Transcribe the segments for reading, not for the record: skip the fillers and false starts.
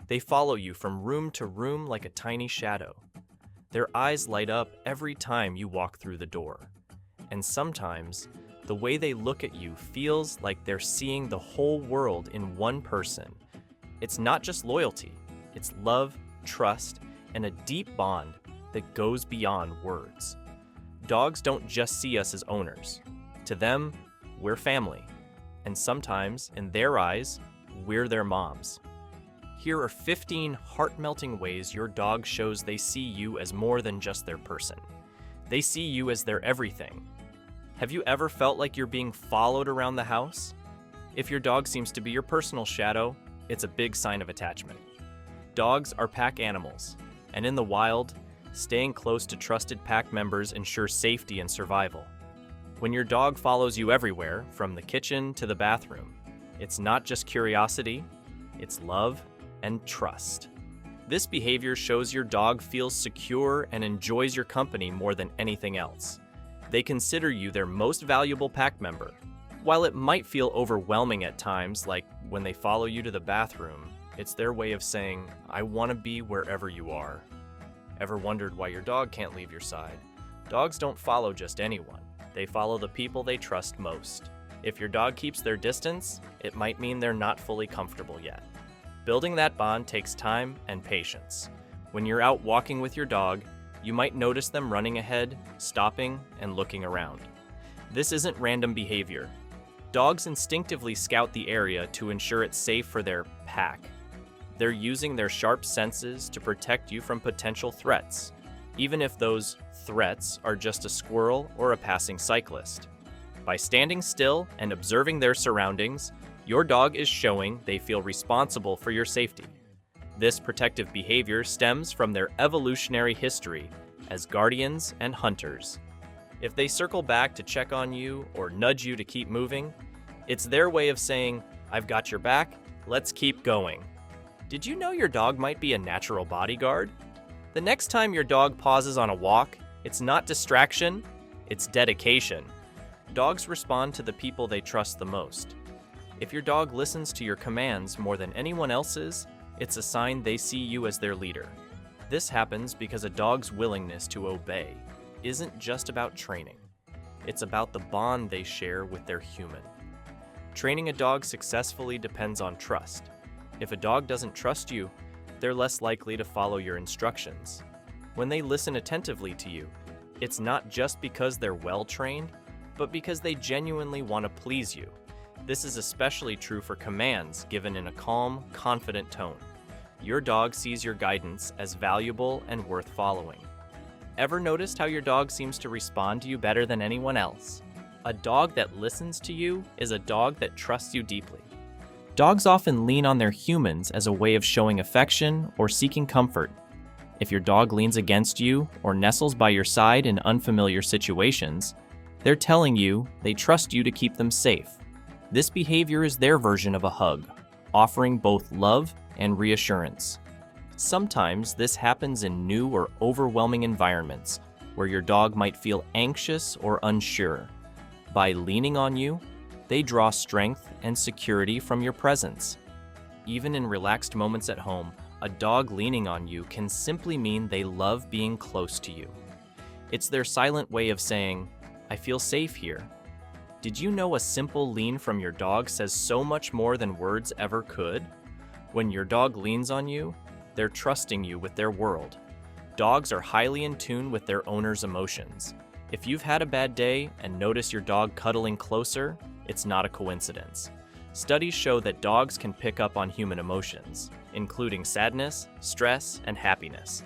They follow you from room to room like a tiny shadow. Their eyes light up every time you walk through the door. And sometimes, the way they look at you feels like they're seeing the whole world in one person. It's not just loyalty, it's love, trust, and a deep bond that goes beyond words. Dogs don't just see us as owners. To them, we're family. And sometimes, in their eyes, we're their moms. Here are 15 heart-melting ways your dog shows they see you as more than just their person. They see you as their everything. Have you ever felt like you're being followed around the house? If your dog seems to be your personal shadow, it's a big sign of attachment. Dogs are pack animals, and in the wild, staying close to trusted pack members ensures safety and survival. When your dog follows you everywhere, from the kitchen to the bathroom, it's not just curiosity, it's love and trust. This behavior shows your dog feels secure and enjoys your company more than anything else. They consider you their most valuable pack member. While it might feel overwhelming at times, like when they follow you to the bathroom, it's their way of saying, I want to be wherever you are. Ever wondered why your dog can't leave your side? Dogs don't follow just anyone. They follow the people they trust most. If your dog keeps their distance, it might mean they're not fully comfortable yet. Building that bond takes time and patience. When you're out walking with your dog, you might notice them running ahead, stopping, and looking around. This isn't random behavior. Dogs instinctively scout the area to ensure it's safe for their pack. They're using their sharp senses to protect you from potential threats, even if those threats are just a squirrel or a passing cyclist. By standing still and observing their surroundings, your dog is showing they feel responsible for your safety. This protective behavior stems from their evolutionary history as guardians and hunters. If they circle back to check on you or nudge you to keep moving, it's their way of saying, I've got your back, let's keep going. Did you know your dog might be a natural bodyguard? The next time your dog pauses on a walk, it's not distraction, it's dedication. Dogs respond to the people they trust the most. If your dog listens to your commands more than anyone else's, it's a sign they see you as their leader. This happens because a dog's willingness to obey isn't just about training. It's about the bond they share with their human. Training a dog successfully depends on trust. If a dog doesn't trust you, they're less likely to follow your instructions. When they listen attentively to you, it's not just because they're well-trained, but because they genuinely want to please you. This is especially true for commands given in a calm, confident tone. Your dog sees your guidance as valuable and worth following. Ever noticed how your dog seems to respond to you better than anyone else? A dog that listens to you is a dog that trusts you deeply. Dogs often lean on their humans as a way of showing affection or seeking comfort. If your dog leans against you or nestles by your side in unfamiliar situations, they're telling you they trust you to keep them safe. This behavior is their version of a hug, offering both love and reassurance. Sometimes this happens in new or overwhelming environments where your dog might feel anxious or unsure. By leaning on you, they draw strength and security from your presence. Even in relaxed moments at home, a dog leaning on you can simply mean they love being close to you. It's their silent way of saying, I feel safe here. Did you know a simple lean from your dog says so much more than words ever could? When your dog leans on you, they're trusting you with their world. Dogs are highly in tune with their owner's emotions. If you've had a bad day and notice your dog cuddling closer, it's not a coincidence. Studies show that dogs can pick up on human emotions, including sadness, stress, and happiness.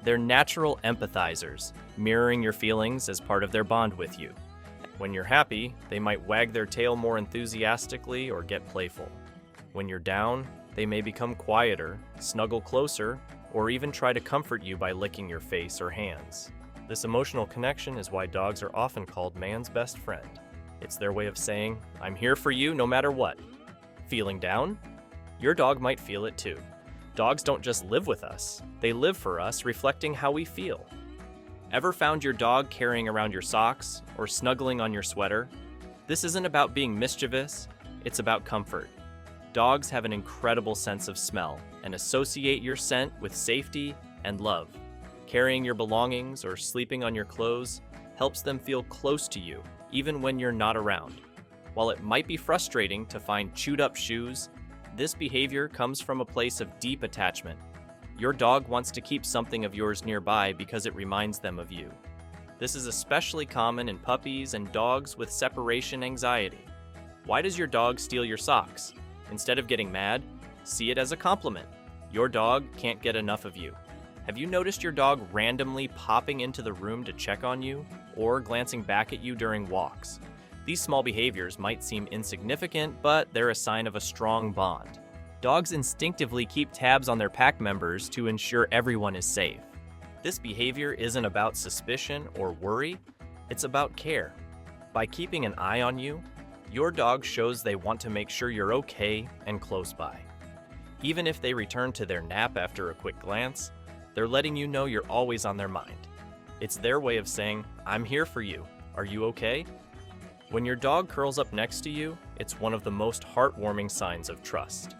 They're natural empathizers, mirroring your feelings as part of their bond with you. When you're happy, they might wag their tail more enthusiastically or get playful. When you're down, they may become quieter, snuggle closer, or even try to comfort you by licking your face or hands. This emotional connection is why dogs are often called man's best friend. It's their way of saying, I'm here for you no matter what. Feeling down? Your dog might feel it too. Dogs don't just live with us, they live for us, reflecting how we feel. Ever found your dog carrying around your socks or snuggling on your sweater? This isn't about being mischievous, it's about comfort. Dogs have an incredible sense of smell and associate your scent with safety and love. Carrying your belongings or sleeping on your clothes helps them feel close to you, even when you're not around. While it might be frustrating to find chewed-up shoes, this behavior comes from a place of deep attachment. Your dog wants to keep something of yours nearby because it reminds them of you. This is especially common in puppies and dogs with separation anxiety. Why does your dog steal your socks? Instead of getting mad, see it as a compliment. Your dog can't get enough of you. Have you noticed your dog randomly popping into the room to check on you or glancing back at you during walks? These small behaviors might seem insignificant, but they're a sign of a strong bond. Dogs instinctively keep tabs on their pack members to ensure everyone is safe. This behavior isn't about suspicion or worry, it's about care. By keeping an eye on you, your dog shows they want to make sure you're okay and close by. Even if they return to their nap after a quick glance, they're letting you know you're always on their mind. It's their way of saying, "I'm here for you. Are you okay?" When your dog curls up next to you, it's one of the most heartwarming signs of trust.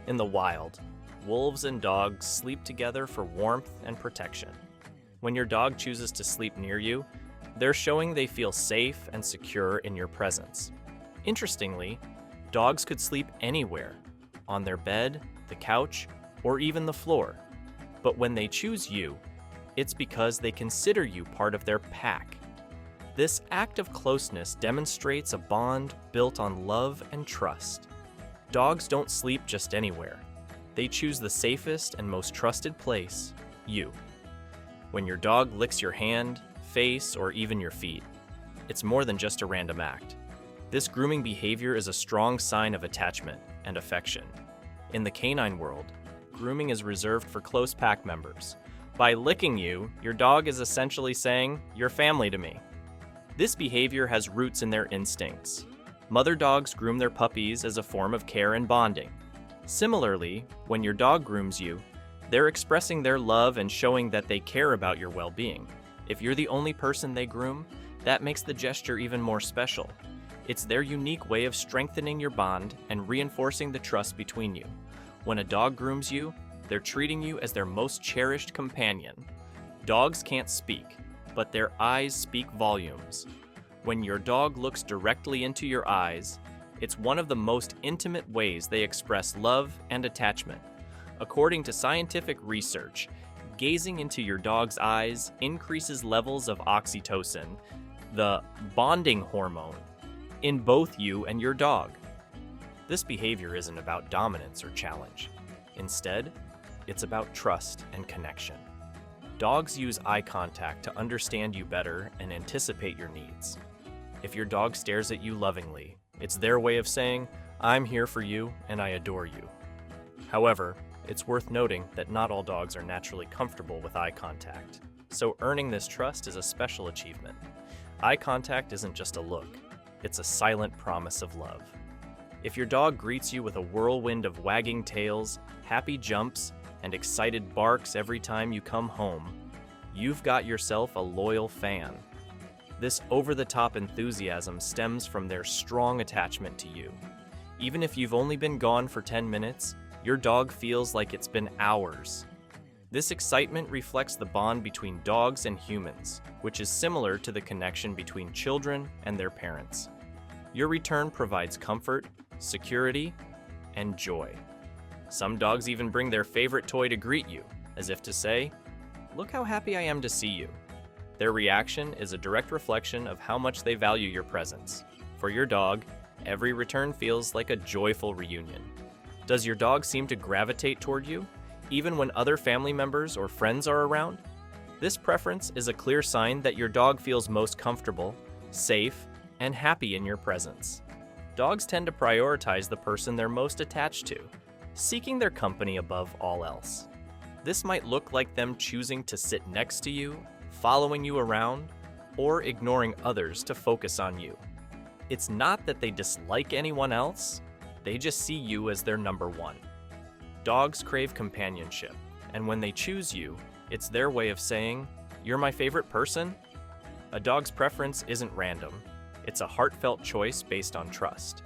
In the wild, wolves and dogs sleep together for warmth and protection. When your dog chooses to sleep near you, they're showing they feel safe and secure in your presence. Interestingly, dogs could sleep anywhere, on their bed, the couch, or even the floor. But when they choose you, it's because they consider you part of their pack. This act of closeness demonstrates a bond built on love and trust. Dogs don't sleep just anywhere. They choose the safest and most trusted place, you. When your dog licks your hand, face, or even your feet, it's more than just a random act. This grooming behavior is a strong sign of attachment and affection. In the canine world, grooming is reserved for close pack members. By licking you, your dog is essentially saying, "You're family to me." This behavior has roots in their instincts. Mother dogs groom their puppies as a form of care and bonding. Similarly, when your dog grooms you, they're expressing their love and showing that they care about your well-being. If you're the only person they groom, that makes the gesture even more special. It's their unique way of strengthening your bond and reinforcing the trust between you. When a dog grooms you, they're treating you as their most cherished companion. Dogs can't speak, but their eyes speak volumes. When your dog looks directly into your eyes, it's one of the most intimate ways they express love and attachment. According to scientific research, gazing into your dog's eyes increases levels of oxytocin, the bonding hormone, in both you and your dog. This behavior isn't about dominance or challenge. Instead, it's about trust and connection. Dogs use eye contact to understand you better and anticipate your needs. If your dog stares at you lovingly, it's their way of saying, "I'm here for you and I adore you." However, it's worth noting that not all dogs are naturally comfortable with eye contact, so earning this trust is a special achievement. Eye contact isn't just a look, it's a silent promise of love. If your dog greets you with a whirlwind of wagging tails, happy jumps, and excited barks every time you come home, you've got yourself a loyal fan. This over-the-top enthusiasm stems from their strong attachment to you. Even if you've only been gone for 10 minutes, your dog feels like it's been hours. This excitement reflects the bond between dogs and humans, which is similar to the connection between children and their parents. Your return provides comfort, security, and joy. Some dogs even bring their favorite toy to greet you, as if to say, "Look how happy I am to see you." Their reaction is a direct reflection of how much they value your presence. For your dog, every return feels like a joyful reunion. Does your dog seem to gravitate toward you, even when other family members or friends are around? This preference is a clear sign that your dog feels most comfortable, safe, and happy in your presence. Dogs tend to prioritize the person they're most attached to, seeking their company above all else. This might look like them choosing to sit next to you, following you around, or ignoring others to focus on you. It's not that they dislike anyone else, they just see you as their number one. Dogs crave companionship, and when they choose you, it's their way of saying, "You're my favorite person." A dog's preference isn't random, it's a heartfelt choice based on trust.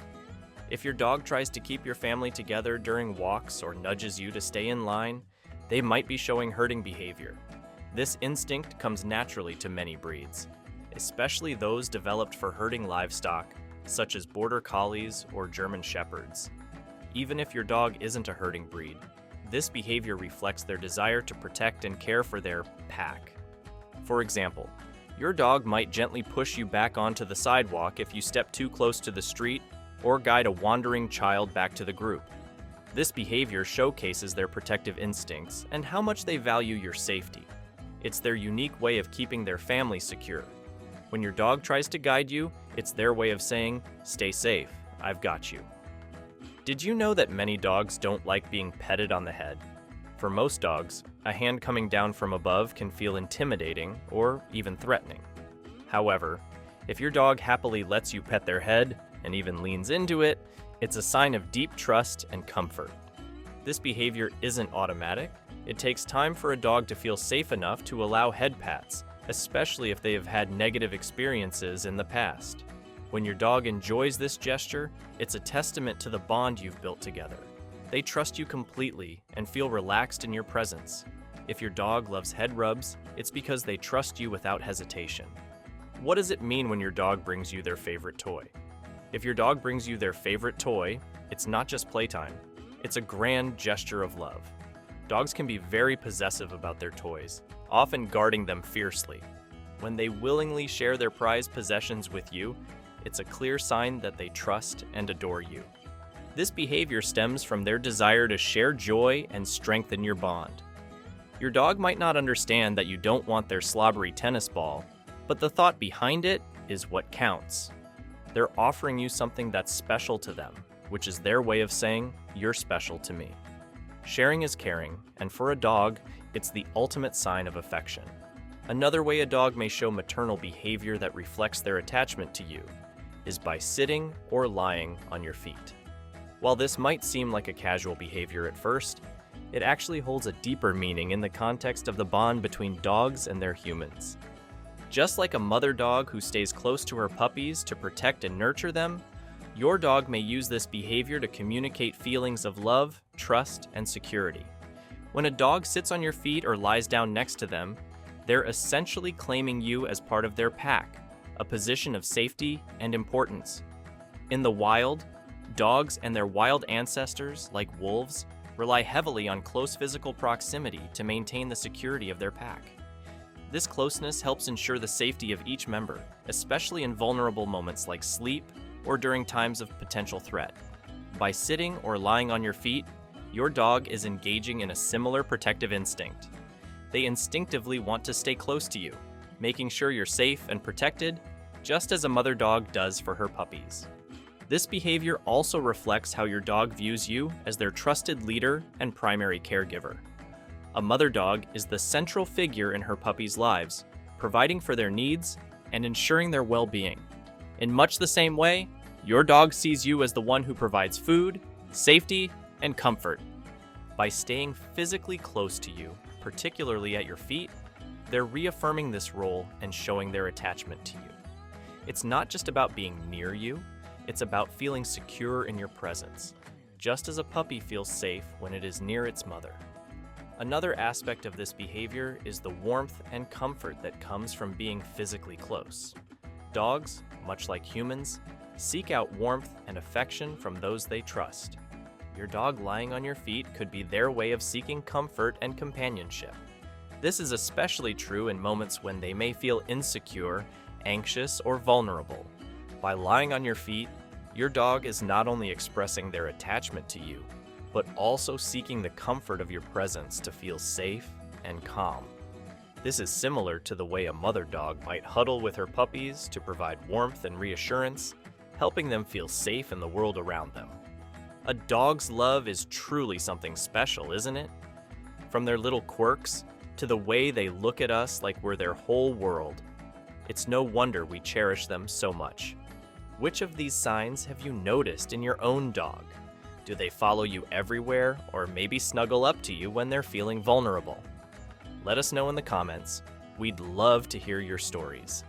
If your dog tries to keep your family together during walks or nudges you to stay in line, they might be showing herding behavior. This instinct comes naturally to many breeds, especially those developed for herding livestock, such as Border Collies or German Shepherds. Even if your dog isn't a herding breed, this behavior reflects their desire to protect and care for their pack. For example, your dog might gently push you back onto the sidewalk if you step too close to the street or guide a wandering child back to the group. This behavior showcases their protective instincts and how much they value your safety. It's their unique way of keeping their family secure. When your dog tries to guide you, it's their way of saying, "Stay safe, I've got you." Did you know that many dogs don't like being petted on the head? For most dogs, a hand coming down from above can feel intimidating or even threatening. However, if your dog happily lets you pet their head and even leans into it, it's a sign of deep trust and comfort. This behavior isn't automatic. It takes time for a dog to feel safe enough to allow head pats, especially if they have had negative experiences in the past. When your dog enjoys this gesture, it's a testament to the bond you've built together. They trust you completely and feel relaxed in your presence. If your dog loves head rubs, it's because they trust you without hesitation. What does it mean when your dog brings you their favorite toy? If your dog brings you their favorite toy, it's not just playtime. It's a grand gesture of love. Dogs can be very possessive about their toys, often guarding them fiercely. When they willingly share their prized possessions with you, it's a clear sign that they trust and adore you. This behavior stems from their desire to share joy and strengthen your bond. Your dog might not understand that you don't want their slobbery tennis ball, but the thought behind it is what counts. They're offering you something that's special to them, which is their way of saying, "You're special to me." Sharing is caring, and for a dog, it's the ultimate sign of affection. Another way a dog may show maternal behavior that reflects their attachment to you is by sitting or lying on your feet. While this might seem like a casual behavior at first, it actually holds a deeper meaning in the context of the bond between dogs and their humans. Just like a mother dog who stays close to her puppies to protect and nurture them, your dog may use this behavior to communicate feelings of love, trust, and security. When a dog sits on your feet or lies down next to them, they're essentially claiming you as part of their pack, a position of safety and importance. In the wild, dogs and their wild ancestors, like wolves, rely heavily on close physical proximity to maintain the security of their pack. This closeness helps ensure the safety of each member, especially in vulnerable moments like sleep or during times of potential threat. By sitting or lying on your feet, your dog is engaging in a similar protective instinct. They instinctively want to stay close to you, making sure you're safe and protected, just as a mother dog does for her puppies. This behavior also reflects how your dog views you as their trusted leader and primary caregiver. A mother dog is the central figure in her puppies' lives, providing for their needs and ensuring their well-being. In much the same way, your dog sees you as the one who provides food, safety, and comfort. By staying physically close to you, particularly at your feet, they're reaffirming this role and showing their attachment to you. It's not just about being near you, it's about feeling secure in your presence, just as a puppy feels safe when it is near its mother. Another aspect of this behavior is the warmth and comfort that comes from being physically close. Dogs, much like humans, seek out warmth and affection from those they trust. Your dog lying on your feet could be their way of seeking comfort and companionship. This is especially true in moments when they may feel insecure, anxious, or vulnerable. By lying on your feet, your dog is not only expressing their attachment to you, but also seeking the comfort of your presence to feel safe and calm. This is similar to the way a mother dog might huddle with her puppies to provide warmth and reassurance, helping them feel safe in the world around them. A dog's love is truly something special, isn't it? From their little quirks to the way they look at us like we're their whole world. It's no wonder we cherish them so much. Which of these signs have you noticed in your own dog? Do they follow you everywhere or maybe snuggle up to you when they're feeling vulnerable? Let us know in the comments. We'd love to hear your stories.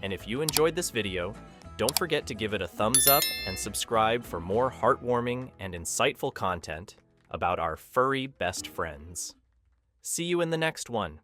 And if you enjoyed this video, Don't forget to give it a thumbs up and subscribe for more heartwarming and insightful content about our furry best friends. See you in the next one.